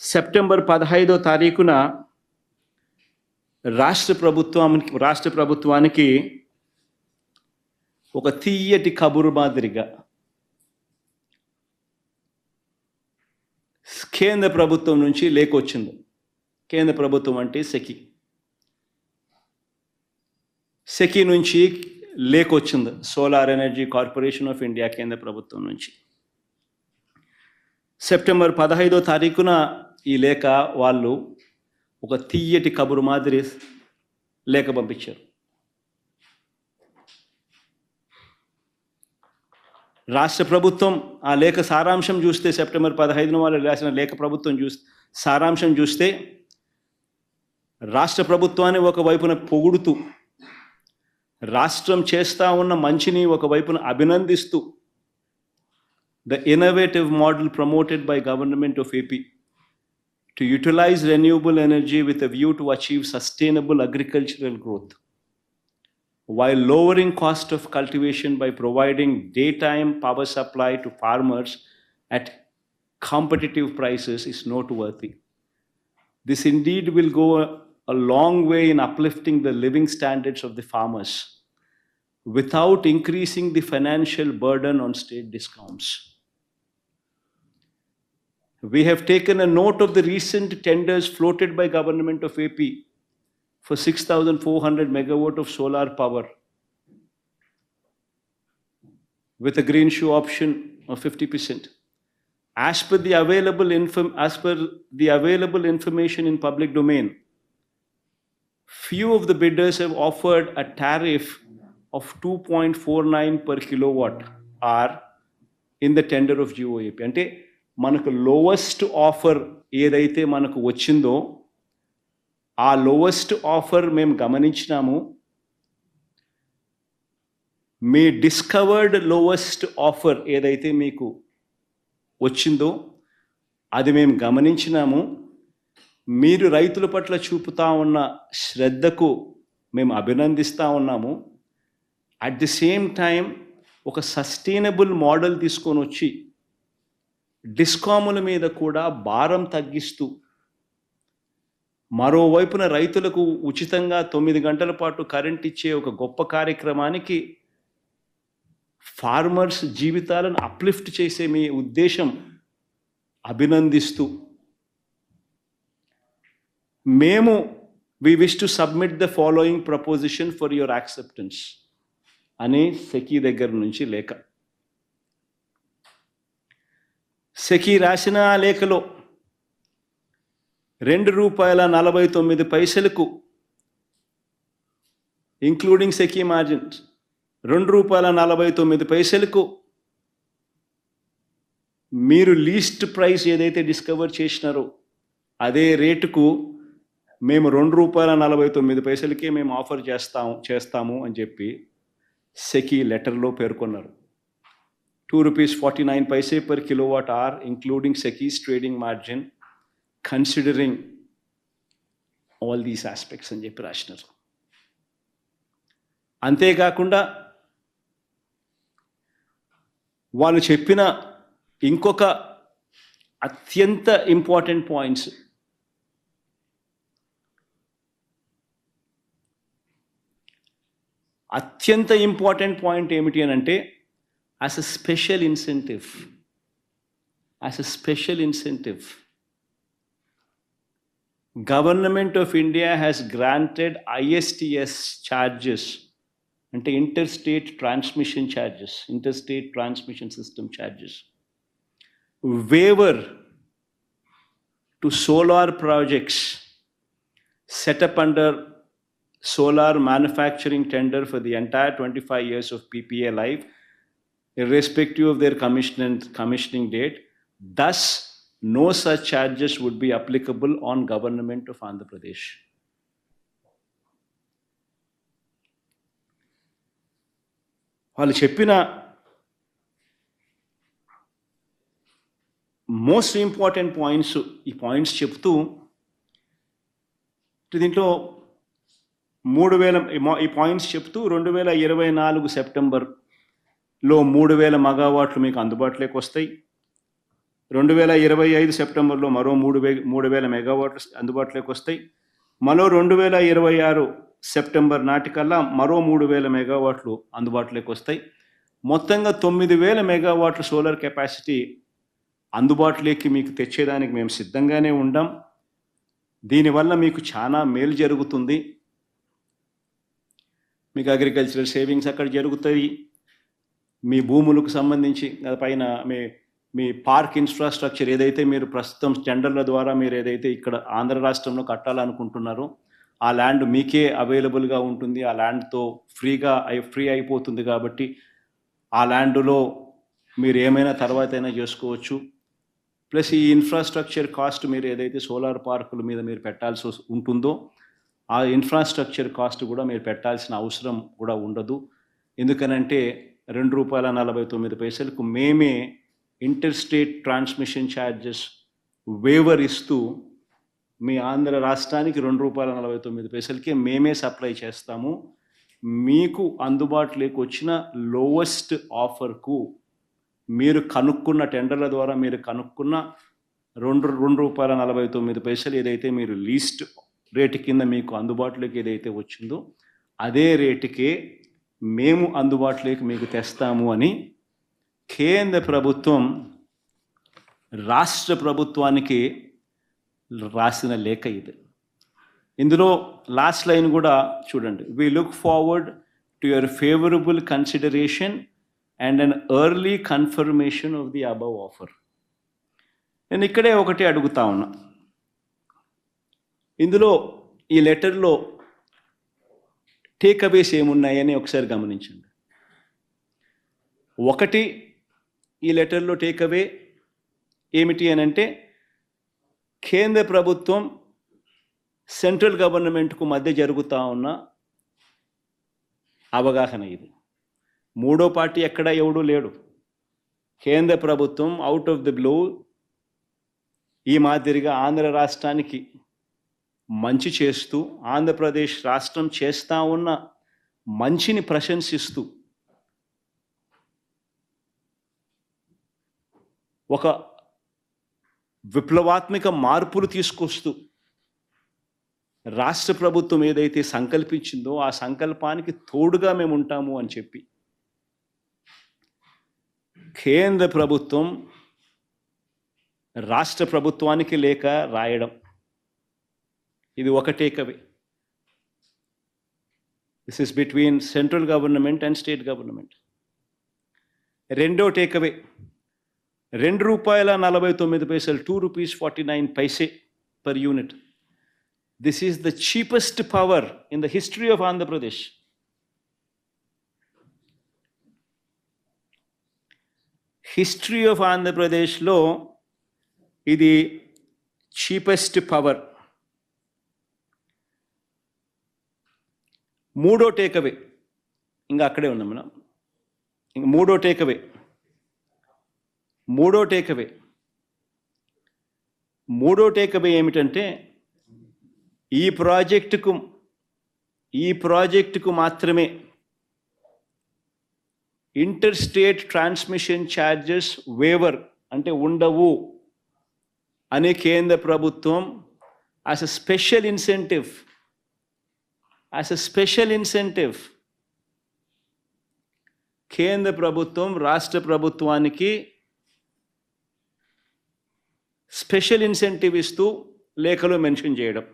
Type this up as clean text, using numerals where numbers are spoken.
September 15వ తారీఖున రాష్ట్ర ప్రభుత్వానికి ఒక తీయటి కబురు మాదిరిగా కేంద్ర ప్రభుత్వం నుంచి లేఖ వచ్చింది. కేంద్ర ప్రభుత్వం అంటే సెకి నుంచి లేఖ వచ్చింది. Solar energy corporation of India కేంద్ర ప్రభుత్వం నుంచి సెప్టెంబర్ 15వ తారీఖున ఈ లేఖ వాళ్ళు ఒక తీయటి కబురు మాదిరి లేఖ పంపించారు. రాష్ట్ర ప్రభుత్వం ఆ లేఖ సారాంశం చూస్తే, సెప్టెంబర్ 15న వాళ్ళు రాసిన లేఖ ప్రభుత్వం సారాంశం చూస్తే, రాష్ట్ర ప్రభుత్వాన్ని ఒకవైపున పొగుడుతూ, రాష్ట్రం చేస్తూ ఉన్న మంచిని ఒకవైపున అభినందిస్తూ, the innovative model promoted by government of AP to utilize renewable energy with a view to achieve sustainable agricultural growth while lowering cost of cultivation by providing daytime power supply to farmers at competitive prices is noteworthy. This indeed will go a long way in uplifting the living standards of the farmers without increasing the financial burden on state discounts. We have taken a note of the recent tenders floated by government of AP for 6,400 megawatt of solar power with a green shoe option of 50%. As per the available information in public domain, few of the bidders have offered a tariff of 2.49 per kilowatt hour in the tender of GOAP. అంటే మనకు lowest offer ఏదైతే మనకు వచ్చిందో ఆ lowest offer మేము గమనించినాము. మీ discovered lowest offer ఏదైతే మీకు వచ్చిందో అది మేము గమనించినాము. మీరు రైతుల పట్ల చూపుతా ఉన్న శ్రద్ధకు మేము అభినందిస్తూ ఉన్నాము. అట్ ది సేమ్ టైం ఒక సస్టైనబుల్ మోడల్ తీసుకొని వచ్చి డిస్కాముల మీద కూడా భారం తగ్గిస్తూ, మరోవైపున రైతులకు ఉచితంగా 9 గంటల పాటు కరెంట్ ఇచ్చే ఒక గొప్ప కార్యక్రమానికి ఫార్మర్స్ జీవితాలను అప్లిఫ్ట్ చేసే మీ ఉద్దేశం అభినందిస్తూ, మేము we wish to submit the following proposition for your acceptance అని సెకీ దగ్గర నుంచి లేఖ. సెకీ రాసిన లేఖలో ₹2.49 ఇంక్లూడింగ్ సెకీ మార్జిన్స్ ₹2.49 మీరు లీస్ట్ ప్రైస్ ఏదైతే డిస్కవర్ చేసినారో అదే రేటుకు మేము ₹2.49 మేము ఆఫర్ చేస్తాము అని చెప్పి సెకీ లెటర్లో పేర్కొన్నారు. ₹2.49 per kilowatt hour including SECI's trading margin considering all these aspects అని చెప్పి రాసినారు. అంతేకాకుండా వాళ్ళు చెప్పిన ఇంకొక అత్యంత ఇంపార్టెంట్ పాయింట్స్, ఏమిటి అని అంటే, as a special incentive, Government of India has granted ISTS charges, అంటే interstate transmission system charges, waiver to solar projects set up under solar manufacturing tender for the entire 25 years of PPA life, irrespective of their commissioning date. Thus, no such charges would be applicable on Government of Andhra Pradesh. వాళ్ళు చెప్పిన most important points, ఈ points చెప్తూ దీంట్లో 2024 సెప్టెంబర్లో 3000 మెగావాట్లు మీకు అందుబాటులోకి వస్తాయి. 2025 సెప్టెంబర్లో మరో 3,000 మెగావాట్లు అందుబాటులోకి వస్తాయి. మరో 2026 సెప్టెంబర్ నాటికల్లా మరో 3,000 మెగావాట్లు అందుబాటులోకి వస్తాయి. మొత్తంగా 9,000 మెగావాట్ల సోలార్ కెపాసిటీ అందుబాటులోకి మీకు తెచ్చేదానికి మేము సిద్ధంగానే ఉండాం. దీనివల్ల మీకు చాలా మేలు జరుగుతుంది. మీకు అగ్రికల్చరల్ సేవింగ్స్ అక్కడ జరుగుతాయి. మీ భూములకు సంబంధించి పైన మీ పార్క్ ఇన్ఫ్రాస్ట్రక్చర్ ఏదైతే మీరు ప్రస్తుతం టెండర్ల ద్వారా మీరు ఏదైతే ఇక్కడ ఆంధ్ర రాష్ట్రంలో కట్టాలనుకుంటున్నారో ఆ ల్యాండ్ మీకే అవైలబుల్గా ఉంటుంది. ఆ ల్యాండ్తో ఫ్రీ అయిపోతుంది. కాబట్టి ఆ ల్యాండ్లో మీరు ఏమైనా తర్వాత అయినా చేసుకోవచ్చు. ప్లస్ ఈ ఇన్ఫ్రాస్ట్రక్చర్ కాస్ట్ మీరు ఏదైతే సోలార్ పార్కుల మీద మీరు పెట్టాల్సి ఉంటుందో ఆ ఇన్ఫ్రాస్ట్రక్చర్ కాస్ట్ కూడా మీరు పెట్టాల్సిన అవసరం కూడా ఉండదు. ఎందుకనంటే ₹2.49 మేమే inter state transmission charges waiver ఇస్తూ మీ ఆంధ్ర రాష్ట్రానికి ₹2.49 మేమే సప్లై చేస్తాము. మీకు అందుబాటులోకి వచ్చిన లోవెస్ట్ ఆఫర్కు మీరు కనుక్కున్న టెండర్ల ద్వారా మీరు కనుక్కున్న ₹2.49 ఏదైతే మీరు లీస్ట్ రేటు కింద మీకు అందుబాటులోకి ఏదైతే వచ్చిందో అదే రేటుకే మేము అందుబాటులోకి మీకు తెస్తాము అని కేంద్ర ప్రభుత్వం రాష్ట్ర ప్రభుత్వానికి రాసిన లేఖ ఇది. ఇందులో లాస్ట్ లైన్ కూడా చూడండి. We look forward to your favourable consideration and an early confirmation of the above offer. నేను ఇక్కడే ఒకటి అడుగుతా ఉన్నా. ఇందులో ఈ లెటర్లో టేక్అవేస్ ఏమున్నాయని ఒకసారి గమనించండి. ఒకటి, ఈ లెటర్లో టేక్అవే ఏమిటి అని అంటే కేంద్ర ప్రభుత్వం సెంట్రల్ గవర్నమెంట్కు మధ్య జరుగుతూ ఉన్న అవగాహన ఇది. మూడో పార్టీ ఎక్కడ ఎవడూ లేడు. కేంద్ర ప్రభుత్వం అవుట్ ఆఫ్ ది బ్లూ ఈ మాదిరిగా ఆంధ్ర రాష్ట్రానికి మంచి చేస్తూ ఆంధ్రప్రదేశ్ రాష్ట్రం చేస్తూ ఉన్న మంచిని ప్రశంసిస్తూ ఒక విప్లవాత్మక మార్పులు తీసుకొస్తూ రాష్ట్ర ప్రభుత్వం ఏదైతే సంకల్పించిందో ఆ సంకల్పానికి తోడుగా మేము ఉంటాము అని చెప్పి కేంద్ర ప్రభుత్వం రాష్ట్ర ప్రభుత్వానికి లేఖ రాయడం, ఇది ఒక takeaway. This is between central government and state government. రెండో takeaway ₹2.49 ₹2.49 per unit. This is the cheapest power in the history of Andhra Pradesh. History of Andhra Pradesh lo idi cheapest power. మూడో takeaway ఇంకా అక్కడే ఉన్నాం మనం. ఇంక మూడో takeaway ఏమిటంటే ఈ ప్రాజెక్టుకు మాత్రమే inter state transmission charges waiver అంటే ఉండవు అనే కేంద్ర ప్రభుత్వం యాజ్ ఎ స్పెషల్ ఇన్సెంటివ్ కేంద్ర ప్రభుత్వం రాష్ట్ర ప్రభుత్వానికి స్పెషల్ ఇన్సెంటివ్ ఇస్తూ లేఖలో మెన్షన్ చేయడం.